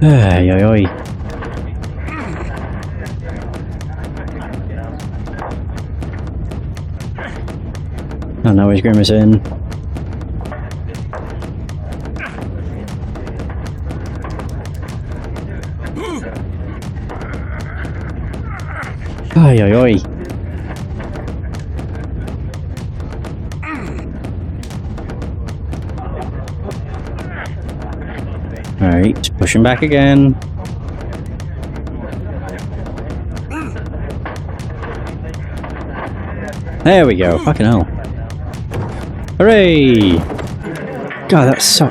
Ay, ay, ay. Oh, now he's grimacing. Ay, ay, ay. Alright, pushing back again. There we go, fucking hell. Hooray! God, that's so...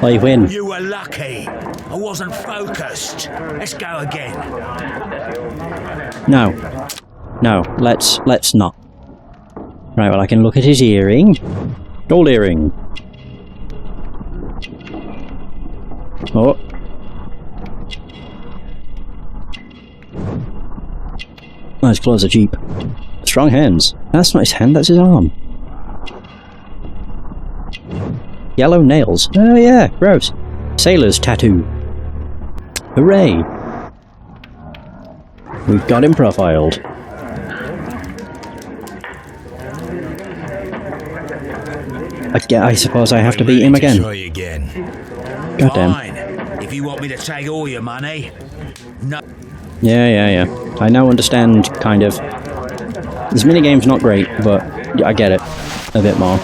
Well, you win. You were lucky. I wasn't focused. Let's go again. No. No, let's not. Right, well I can look at his earring. Gold earring. Oh. Oh, his claws are cheap. Strong hands. That's not his hand, that's his arm. Yellow nails. Oh yeah, gross. Sailor's tattoo. Hooray! We've got him profiled. I suppose I have to beat him again. Try again. Goddamn. Fine. If you want me to take all your money, no. Yeah. I now understand, kind of. This minigame's not great, but I get it a bit more.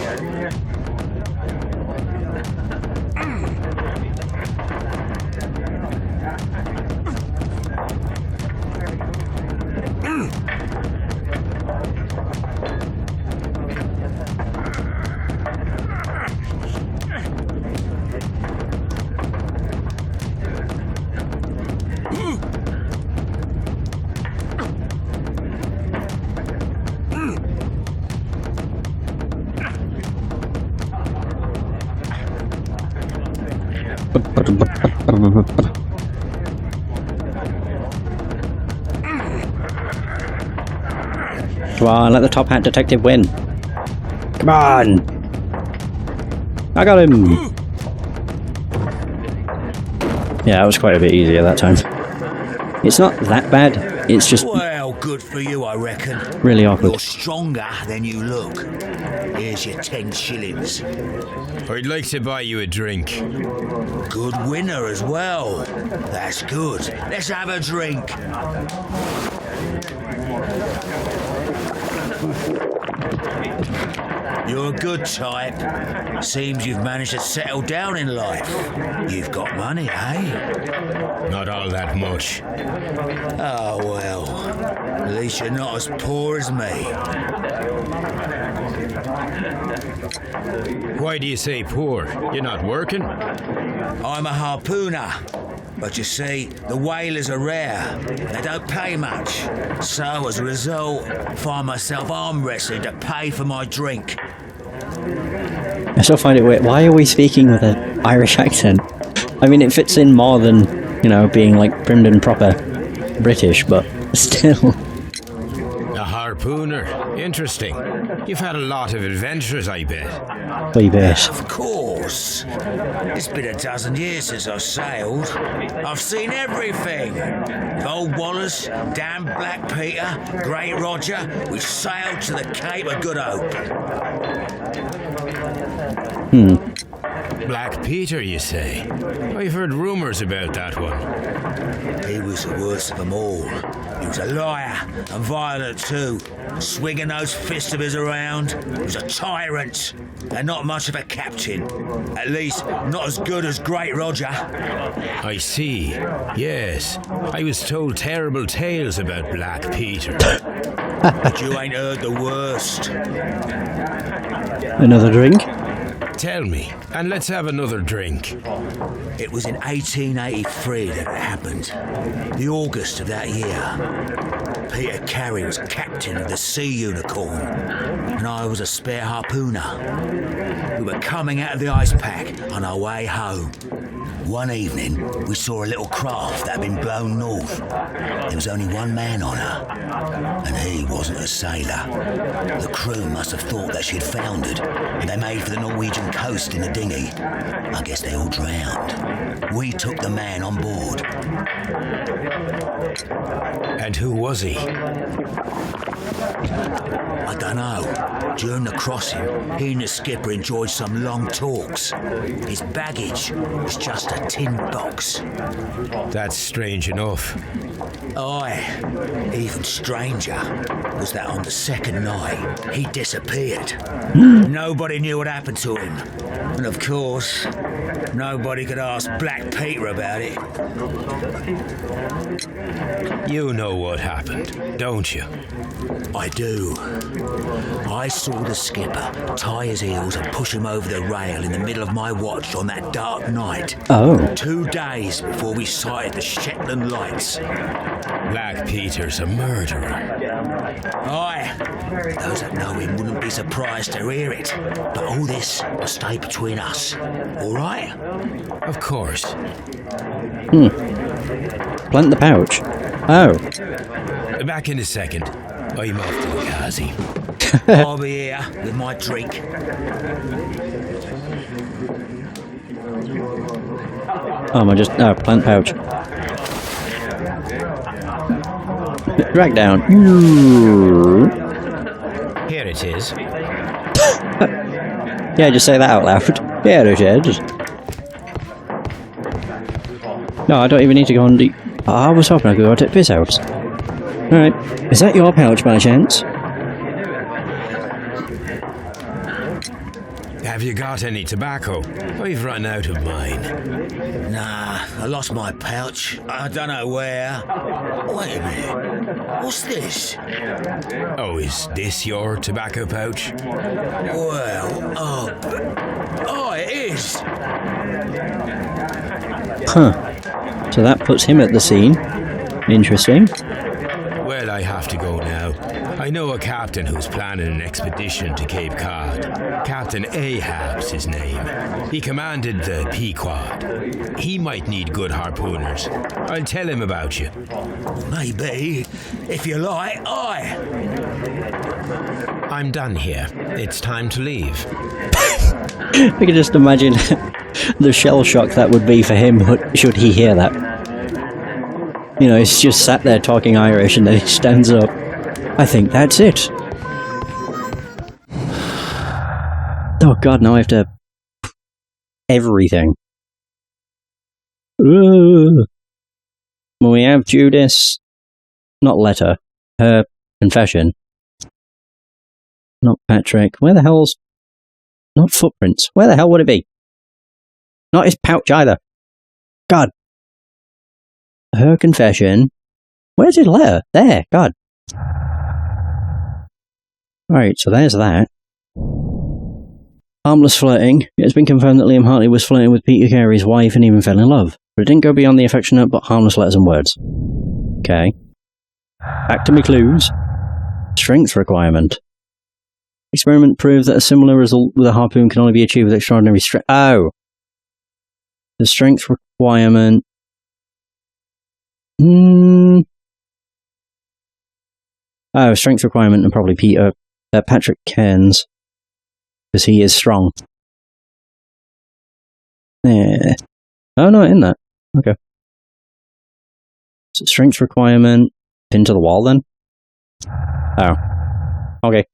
Come on, let the top hat detective win. Come on! I got him! Yeah, that was quite a bit easier that time. It's not that bad, it's just... Well, good for you, I reckon. Really awkward. You're stronger than you look. Here's your 10 shillings. I'd like to buy you a drink. Good winner as well. That's good. Let's have a drink. You're a good type. Seems you've managed to settle down in life. You've got money, eh? Not all that much. Oh, well. At least you're not as poor as me. Why do you say poor? You're not working? I'm a harpooner. But you see, the whalers are rare. They don't pay much. So, as a result, I find myself arm wrestling to pay for my drink. I still find it weird. Why are we speaking with an Irish accent? I mean, it fits in more than, you know, being like prim and proper British, but still. A harpooner. Interesting. You've had a lot of adventures, I bet. We bet. Of course. It's been a dozen years since I sailed. I've seen everything. With Old Wallace, damn Black Peter, Great Roger, we sailed to the Cape of Good Hope. Black Peter, you say? I've heard rumours about that one. He was the worst of them all. He was a liar and violent too, swinging those fists of his around. He was a tyrant and not much of a captain. At least, not as good as Great Roger. I see. Yes. I was told terrible tales about Black Peter. But you ain't heard the worst. Another drink? Tell me, and let's have another drink. It was in 1883 that it happened. The August of that year. Peter Carey was captain of the Sea Unicorn, and I was a spare harpooner. We were coming out of the ice pack on our way home. One evening, we saw a little craft that had been blown north. There was only one man on her, and he wasn't a sailor. The crew must have thought that she had foundered, and they made for the Norwegian coast in the dinghy. I guess they all drowned. We took the man on board. And who was he? I don't know. During the crossing, he and the skipper enjoyed some long talks. His baggage was just a tin box. That's strange enough. Aye, even stranger was that on the second night he disappeared. Nobody knew what happened to him. And of course, nobody could ask Black Peter about it. You know what happened, don't you? I do. I saw the skipper tie his heels and push him over the rail in the middle of my watch on that dark night. Oh. 2 days before we sighted the Shetland lights. Black Peter's a murderer. Aye. Those that know him wouldn't be surprised to hear it. But all this will stay between us. All right? Of course. Plant the pouch. Oh. Back in a second. I'm off to the Kazi. I'll be here with my drink. Plant pouch. Drag down. Here it is. Yeah, just say that out loud. Yeah, it is. No, I don't even need to go on the... I was hoping I could go to this house. Alright. Is that your pouch by chance? Have you got any tobacco? I've run out of mine. Nah, I lost my pouch. I don't know where. Wait a minute. What's this? Oh, is this your tobacco pouch? Well, oh, it is. Huh. So that puts him at the scene. Interesting. Well, I have to go now. I know a captain who's planning an expedition to Cape Cod. Captain Ahab's his name. He commanded the Pequod. He might need good harpooners. I'll tell him about you. Maybe. If you like, aye. I'm done here. It's time to leave. I can just imagine the shell shock that would be for him should he hear that. You know, he's just sat there talking Irish and then he stands up. I think that's it. Oh god, now I have to... everything. Well, we have Judas... not letter. Her confession. Not Patrick. Where the hell's... not footprints. Where the hell would it be? Not his pouch either. God. Her confession. Where's his letter? There. God. Right, so there's that. Harmless flirting. It has been confirmed that Liam Hartley was flirting with Peter Carey's wife and even fell in love. But it didn't go beyond the affectionate but harmless letters and words. Okay. Back to me clues. Strength requirement. Experiment proved that a similar result with a harpoon can only be achieved with extraordinary strength. Oh! The strength requirement... Oh, strength requirement and probably Patrick Cairns. Because he is strong. Yeah. Oh, no, in that. Okay. So strength requirement. Pin to the wall then? Oh. Okay.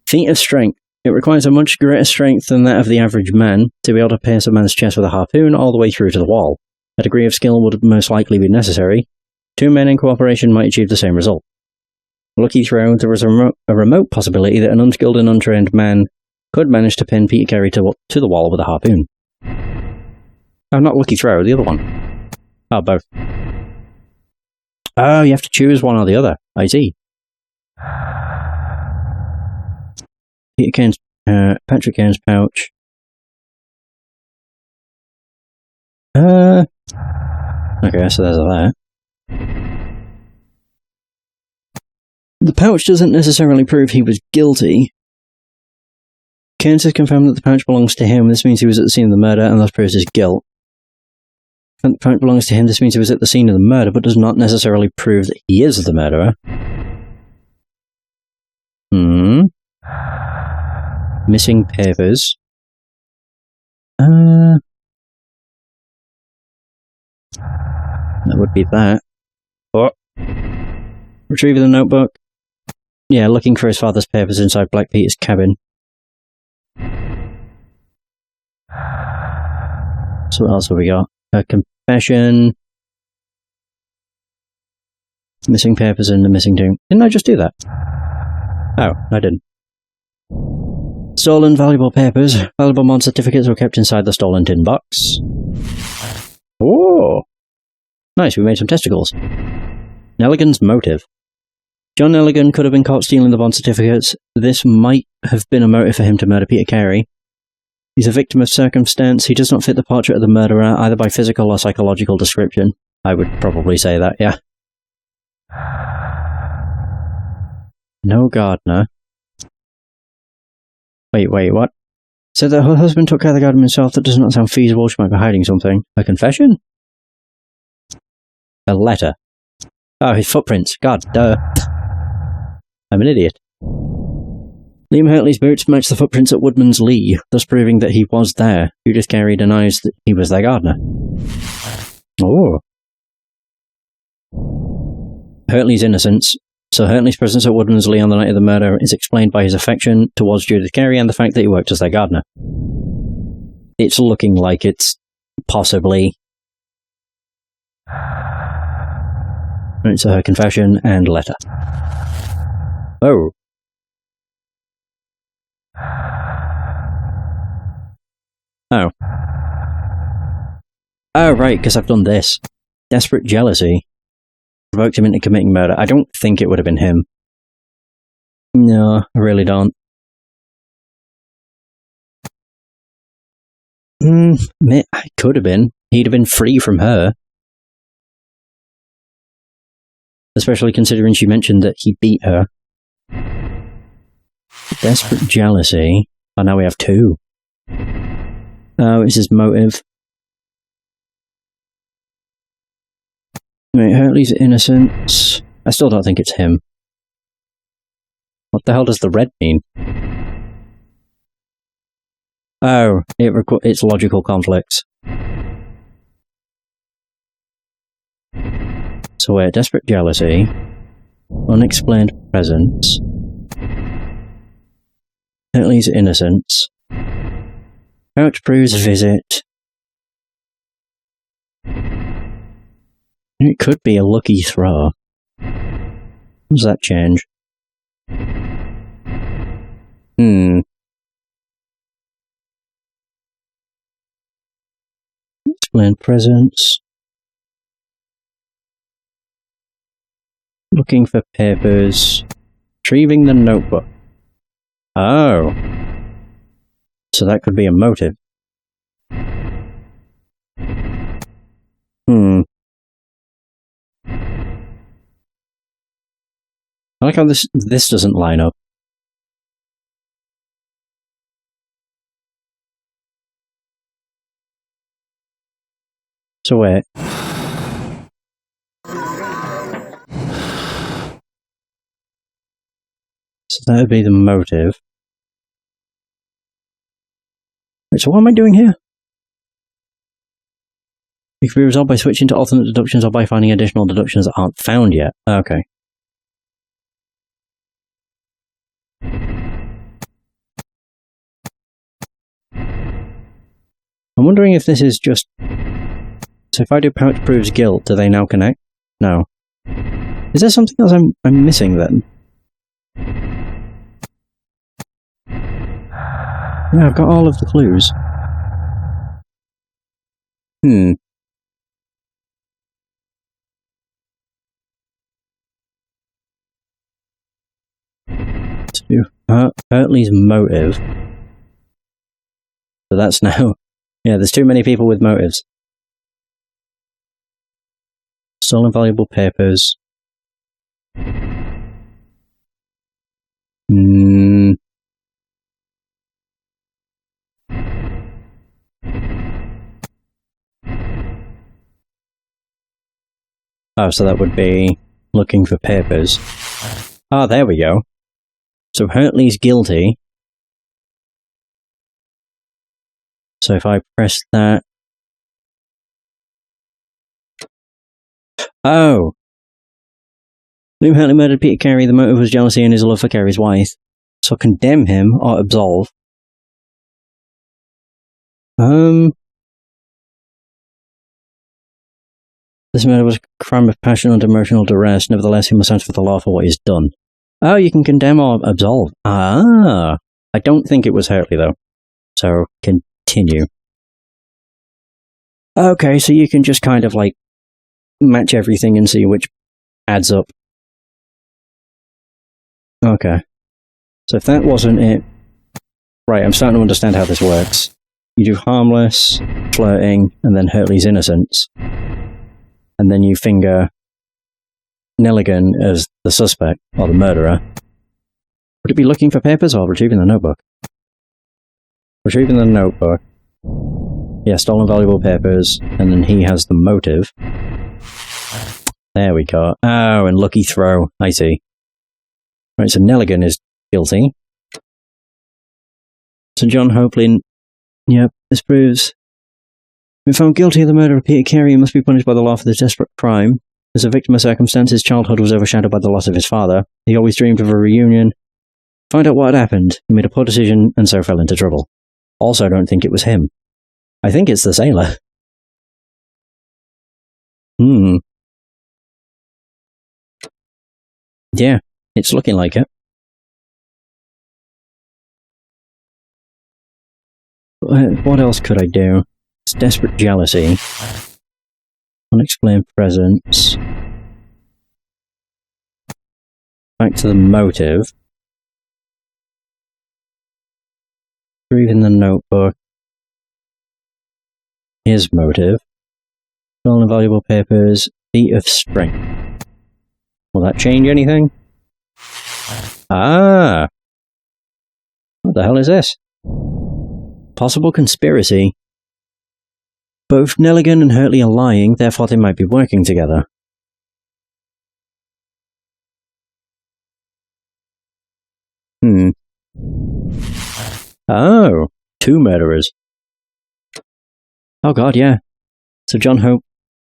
Feat of strength. It requires a much greater strength than that of the average man to be able to pierce a man's chest with a harpoon all the way through to the wall. A degree of skill would most likely be necessary. 2 men in cooperation might achieve the same result. Lucky throw, there was a remote possibility that an unskilled and untrained man could manage to pin Peter Carey to the wall with a harpoon. Oh, not lucky throw, the other one. Oh, both. Oh, you have to choose one or the other. I see. Patrick Cairns' pouch. Okay, so there's that. The pouch doesn't necessarily prove he was guilty. Cairns has confirmed that the pouch belongs to him. This means he was at the scene of the murder and thus proves his guilt. If the pouch belongs to him, this means he was at the scene of the murder, but does not necessarily prove that he is the murderer. Missing papers. That would be that. Oh. Retrieving the notebook. Yeah, looking for his father's papers inside Black Peter's cabin. So what else have we got? A confession. Missing papers and the missing tomb. Didn't I just do that? Oh, I didn't. Stolen valuable papers. Valuable mod certificates were kept inside the stolen tin box. Oh! Nice, we made some testicles. Nelligan's motive. John Nelligan could have been caught stealing the bond certificates. This might have been a motive for him to murder Peter Carey. He's a victim of circumstance. He does not fit the portrait of the murderer, either by physical or psychological description. I would probably say that, yeah. No gardener. Wait, what? Said that her husband took care of the garden himself. That does not sound feasible. She might be hiding something. A confession? A letter. Oh, his footprints. God, duh. I'm an idiot. Liam Hurtley's boots match the footprints at Woodman's Lee, thus proving that he was there. Judith Carey denies that he was their gardener. Oh. Hurtley's innocence. So Hurtley's presence at Woodman's Lee on the night of the murder is explained by his affection towards Judith Carey and the fact that he worked as their gardener. It's looking like it's possibly... Right, so her confession and letter. Oh. Oh. Oh, right, because I've done this. Desperate jealousy. Provoked him into committing murder. I don't think it would have been him. No, I really don't. It could have been. He'd have been free from her. Especially considering she mentioned that he beat her. Desperate jealousy. Oh, now we have two. Oh, it's his motive. Right, Hurtley's innocence. I still don't think it's him. What the hell does the red mean? Oh, it's logical conflicts. So wait, desperate jealousy, unexplained presence, Hurtley's innocence, Couch proves visit. It could be a lucky throw. Does that change? Explained presence. Looking for papers. Retrieving the notebook. Oh. So that could be a motive. I like how this doesn't line up. So wait. So that would be the motive. Wait, so what am I doing here? It can be resolved by switching to alternate deductions or by finding additional deductions that aren't found yet. Okay. I'm wondering if this is just... So if I do pouch proves guilt, do they now connect? No. Is there something else I'm missing then? Yeah, I've got all of the clues. Hurtley's motive. So that's now... Yeah, there's too many people with motives. Stolen valuable papers. Oh, so that would be looking for papers. Ah, there we go. So Hurtley's guilty. So if I press that... Oh! Liam Hurley murdered Peter Carey. The motive was jealousy and his love for Carey's wife. So condemn him or absolve. This murder was a crime of passion and emotional duress. Nevertheless, he must answer for the law for what he's done. Oh, you can condemn or absolve. Ah! I don't think it was Hurley, though. So, continue. Okay, so you can just kind of, like, match everything and see which adds up. Okay. So if that wasn't it... Right, I'm starting to understand how this works. You do harmless, flirting, and then Hurley's innocence. And then you finger Nelligan as the suspect, or the murderer. Would it be looking for papers or retrieving the notebook? Retrieving the notebook. Yeah, stolen valuable papers, and then he has the motive. There we go. Oh, and lucky throw. I see. Right, so Nelligan is guilty. So John Hopelin... Yep, this proves... Been found guilty of the murder of Peter Carey and must be punished by the law for this desperate crime. As a victim of circumstance, his childhood was overshadowed by the loss of his father. He always dreamed of a reunion. Find out what had happened. He made a poor decision and so fell into trouble. Also, don't think it was him. I think it's the sailor. Yeah, it's looking like it. What else could I do? It's desperate jealousy. Unexplained presence. Back to the motive. Reading the notebook. His motive. Stolen valuable papers. Feat of strength. Will that change anything? Ah! What the hell is this? Possible conspiracy. Both Nelligan and Hurley are lying, therefore they might be working together. Oh, two murderers. Oh god, yeah. So John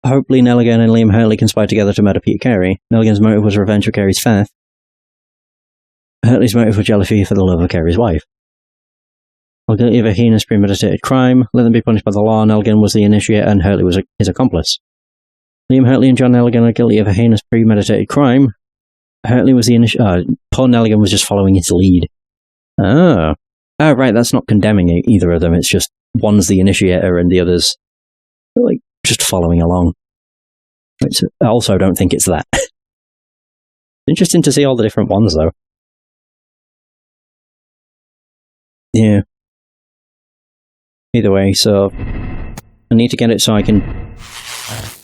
Hopeley, Nelligan, and Liam Hurley conspired together to murder Peter Carey. Nelligan's motive was revenge for Carey's theft. Hurley's motive was jealousy for the love of Carey's wife. While guilty of a heinous premeditated crime, let them be punished by the law. Nelligan was the initiator and Hurley was his accomplice. Liam Hurley and John Nelligan are guilty of a heinous premeditated crime. Hurley was the initiator. Poor Nelligan was just following his lead. Oh. Oh, right, that's not condemning either of them. It's just one's the initiator and the other's like just following along. I also don't think it's that. Interesting to see all the different ones, though. Yeah. Either way, so I need to get it so I can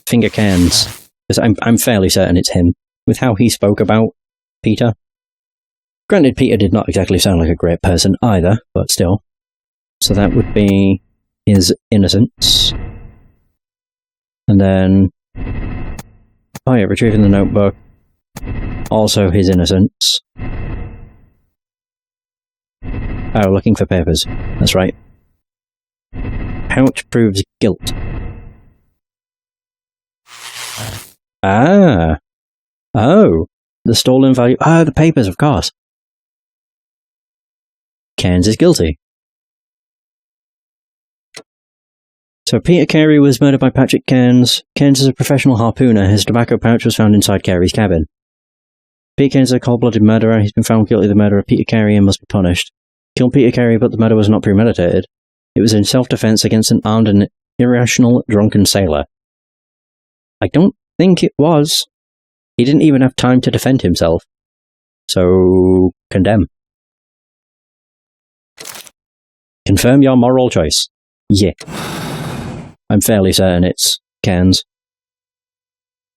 finger Cairns, because I'm fairly certain it's him, with how he spoke about Peter. Granted, Peter did not exactly sound like a great person either, but still. So that would be his innocence. And then... oh yeah, retrieving the notebook. Also his innocence. Oh, looking for papers. That's right. Pouch proves guilt. Ah. Oh. The stolen value. Ah, the papers, of course. Cairns is guilty. So Peter Carey was murdered by Patrick Cairns. Cairns is a professional harpooner. His tobacco pouch was found inside Carey's cabin. Peter Cairns is a cold-blooded murderer. He's been found guilty of the murder of Peter Carey and must be punished. Killed Peter Carey, but the murder was not premeditated. It was in self-defense against an armed and irrational drunken sailor. I don't think it was. He didn't even have time to defend himself. So, condemn. Confirm your moral choice. Yeah. I'm fairly certain it's Cairns.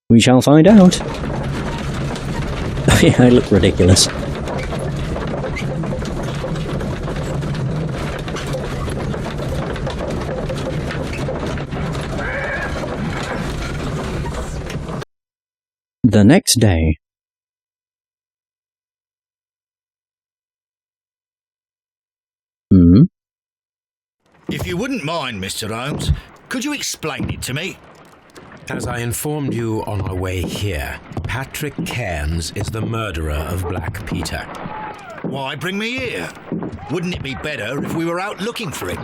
We shall find out. Yeah, I look ridiculous. The next day. If you wouldn't mind, Mr. Holmes, could you explain it to me? As I informed you on our way here, Patrick Cairns is the murderer of Black Peter. Why bring me here? Wouldn't it be better if we were out looking for him?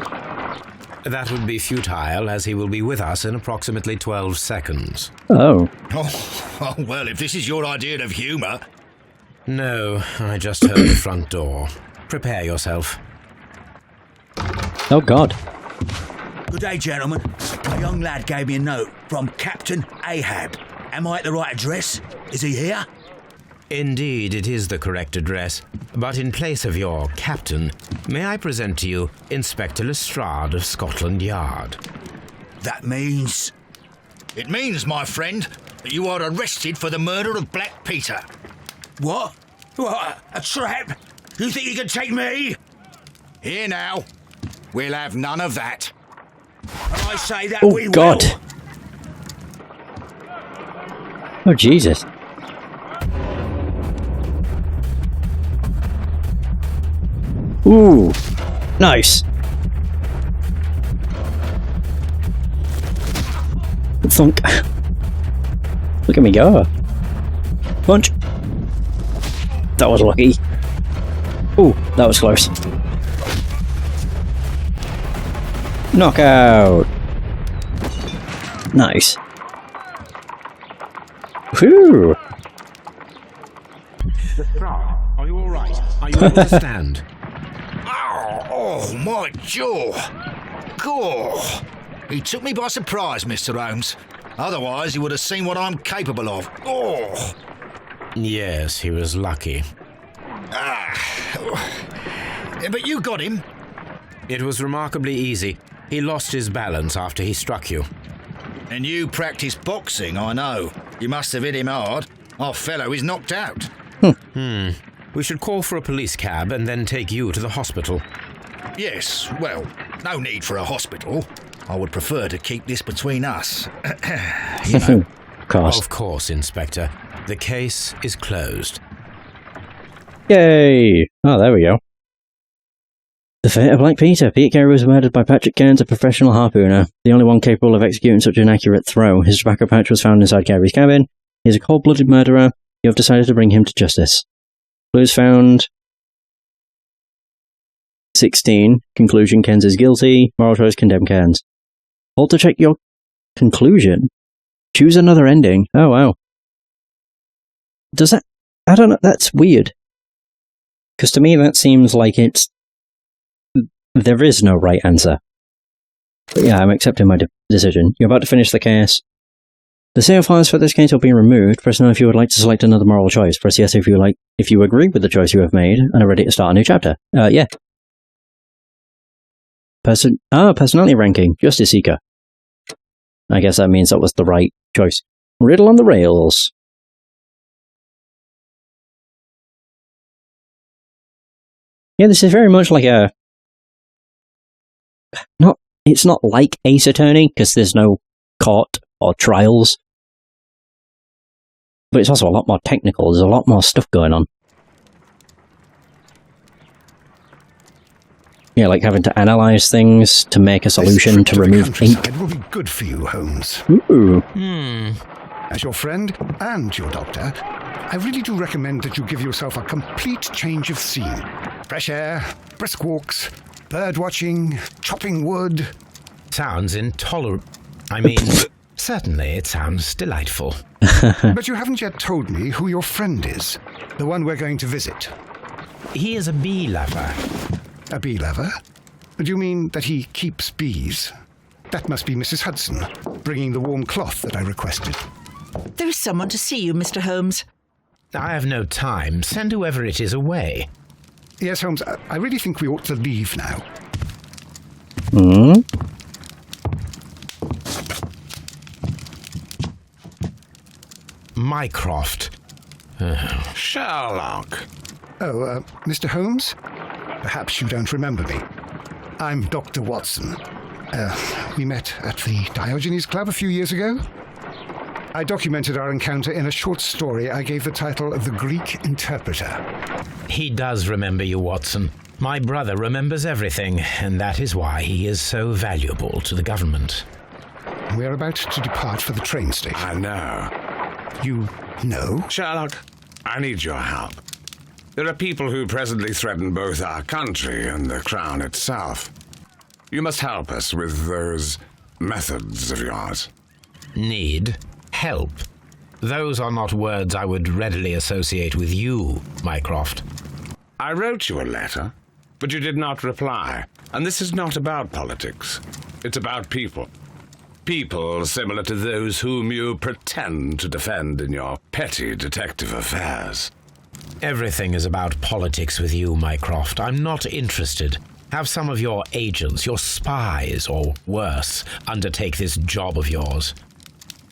That would be futile, as he will be with us in approximately 12 seconds. Oh. Oh, well, if this is your idea of humour... No, I just heard the front door. Prepare yourself. Oh, God. Good day, gentlemen. A young lad gave me a note from Captain Ahab. Am I at the right address? Is he here? Indeed, it is the correct address. But in place of your captain, may I present to you Inspector Lestrade of Scotland Yard? That means... It means, my friend, that you are arrested for the murder of Black Peter. What? What? A trap? You think you can take me? Here now. We'll have none of that. I say that Oh, we God. will. Oh, Jesus. Ooh. Nice. Thunk. Look at me go. Punch. That was lucky. Ooh, that was close. Knockout. Nice. Whew. Are you all right? Are you able to stand? Oh, my jaw. Gore. He took me by surprise, Mr. Holmes. Otherwise, he would have seen what I'm capable of. Oh. Yes, he was lucky. But you got him. It was remarkably easy. He lost his balance after he struck you. And you practice boxing, I know. You must have hit him hard. Our fellow is knocked out. We should call for a police cab and then take you to the hospital. Yes, well, no need for a hospital. I would prefer to keep this between us. You know. Of course. Of course, Inspector. The case is closed. Yay! Oh, there we go. The fate of Black Peter. Peter Carey was murdered by Patrick Cairns, a professional harpooner, the only one capable of executing such an accurate throw. His tobacco pouch was found inside Carey's cabin. He is a cold-blooded murderer. You have decided to bring him to justice. Clues found. 16. Conclusion: Cairns is guilty. Moral choice: condemn Cairns. Hold to check your conclusion. Choose another ending. Oh, wow. Does that... I don't know. That's weird. Because to me that seems like it's... There is no right answer. But yeah, I'm accepting my decision. You're about to finish the case. The save files for this case will be removed. Press no if you would like to select another moral choice. Press yes if you agree with the choice you have made and are ready to start a new chapter. Yeah. Personality ranking. Justice Seeker. I guess that means that was the right choice. Riddle on the rails. Yeah, this is very much like a... It's not like Ace Attorney, because there's no court or trials. But it's also a lot more technical. There's a lot more stuff going on. Yeah, like having to analyze things to make a solution to remove ink. It will be good for you, Holmes. Ooh. As your friend and your doctor, I really do recommend that you give yourself a complete change of scene. Fresh air, brisk walks, bird watching, chopping wood. Sounds intolerable. I mean, certainly it sounds delightful. But you haven't yet told me who your friend is, the one we're going to visit. He is a bee lover. A bee lover? Do you mean that he keeps bees? That must be Mrs. Hudson, bringing the warm cloth that I requested. There is someone to see you, Mr. Holmes. I have no time. Send whoever it is away. Yes, Holmes, I really think we ought to leave now. Mycroft. Sherlock. Oh, Mr. Holmes? Perhaps you don't remember me. I'm Dr. Watson. We met at the Diogenes Club a few years ago. I documented our encounter in a short story I gave the title of The Greek Interpreter. He does remember you, Watson. My brother remembers everything, and that is why he is so valuable to the government. We're about to depart for the train station. I know. You know? Sherlock, I need your help. There are people who presently threaten both our country and the Crown itself. You must help us with those methods of yours. Need? Help? Those are not words I would readily associate with you, Mycroft. I wrote you a letter, but you did not reply. And this is not about politics. It's about people. People similar to those whom you pretend to defend in your petty detective affairs. Everything is about politics with you, Mycroft. I'm not interested. Have some of your agents, your spies, or worse, undertake this job of yours.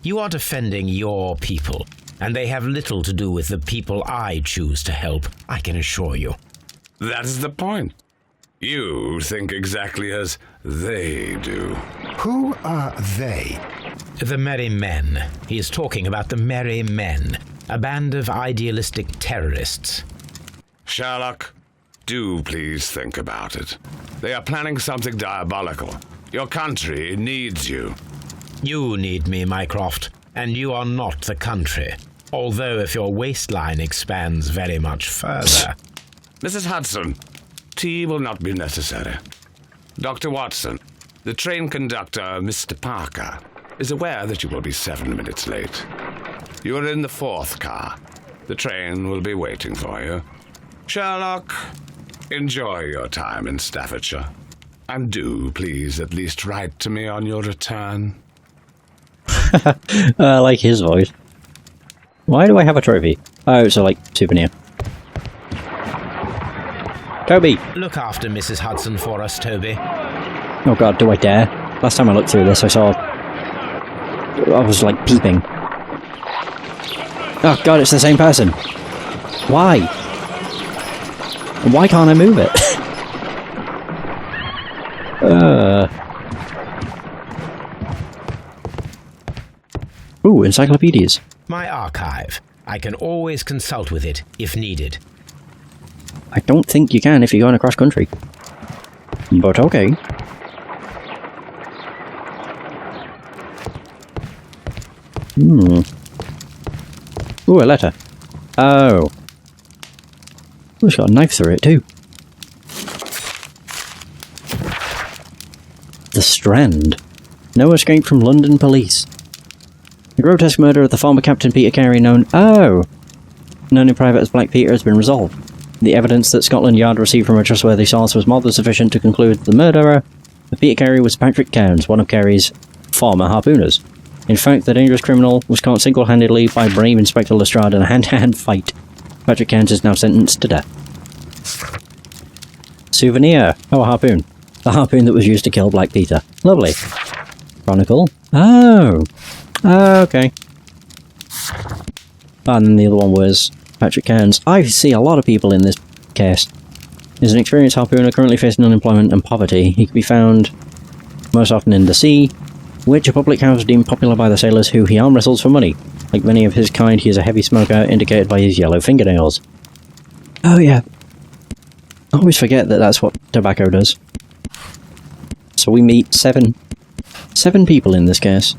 You are defending your people, and they have little to do with the people I choose to help, I can assure you. That is the point. You think exactly as they do. Who are they? The Merry Men. He is talking about the Merry Men, a band of idealistic terrorists. Sherlock, do please think about it. They are planning something diabolical. Your country needs you. You need me, Mycroft, and you are not the country. Although if your waistline expands very much further... Mrs. Hudson, tea will not be necessary. Dr. Watson, the train conductor, Mr. Parker, is aware that you will be 7 minutes late. You are in the 4th car. The train will be waiting for you. Sherlock, enjoy your time in Staffordshire. And do, please, at least write to me on your return. I like his voice. Why do I have a trophy? Oh, it's a, souvenir. Toby! Look after Mrs. Hudson for us, Toby. Oh god, do I dare? Last time I looked through this, I was, peeping. Oh god, it's the same person! Why? Why can't I move it? Ooh, encyclopedias. My archive. I can always consult with it, if needed. I don't think you can if you're going across country. But okay. Ooh, a letter. Oh. It's got a knife through it too. The Strand. No escape from London police. The grotesque murder of the former Captain Peter Carey, known in private as Black Peter, has been resolved. The evidence that Scotland Yard received from a trustworthy source was more than sufficient to conclude the murderer of Peter Carey was Patrick Cairns, one of Carey's former harpooners. In fact, the dangerous criminal was caught single-handedly by brave Inspector Lestrade in a hand-to-hand fight. Patrick Cairns is now sentenced to death. Souvenir. Oh, a harpoon. The harpoon that was used to kill Black Peter. Lovely. Chronicle. Oh. Okay. And then the other one was Patrick Cairns. I see a lot of people in this case. He's an experienced harpooner currently facing unemployment and poverty. He can be found most often in the sea, which a public house deemed popular by the sailors who he arm wrestles for money. Like many of his kind, he is a heavy smoker, indicated by his yellow fingernails. Oh yeah. I always forget that that's what tobacco does. So we meet seven people in this case.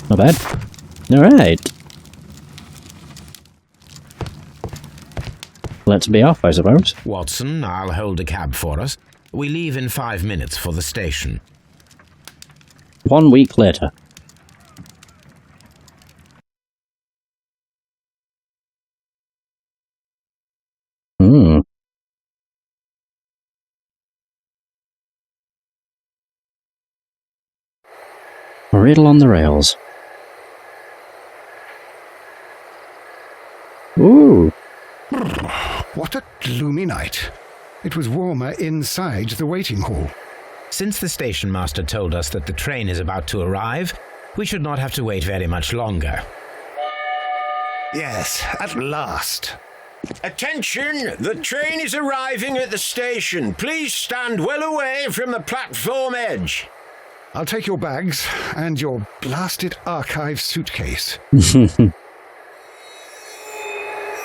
Not bad. Alright. Let's be off, I suppose. Watson, I'll hold a cab for us. We leave in 5 minutes for the station. 1 week later. Riddle on the rails. Ooh. What a gloomy night. It was warmer inside the waiting hall. Since the station master told us that the train is about to arrive, we should not have to wait very much longer. Yes, at last. Attention! The train is arriving at the station. Please stand well away from the platform edge. I'll take your bags and your blasted archive suitcase.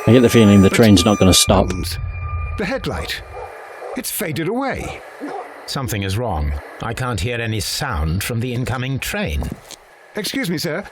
I get the feeling the train's not going to stop. Holmes, the headlight. It's faded away. Something is wrong. I can't hear any sound from the incoming train. Excuse me, sir.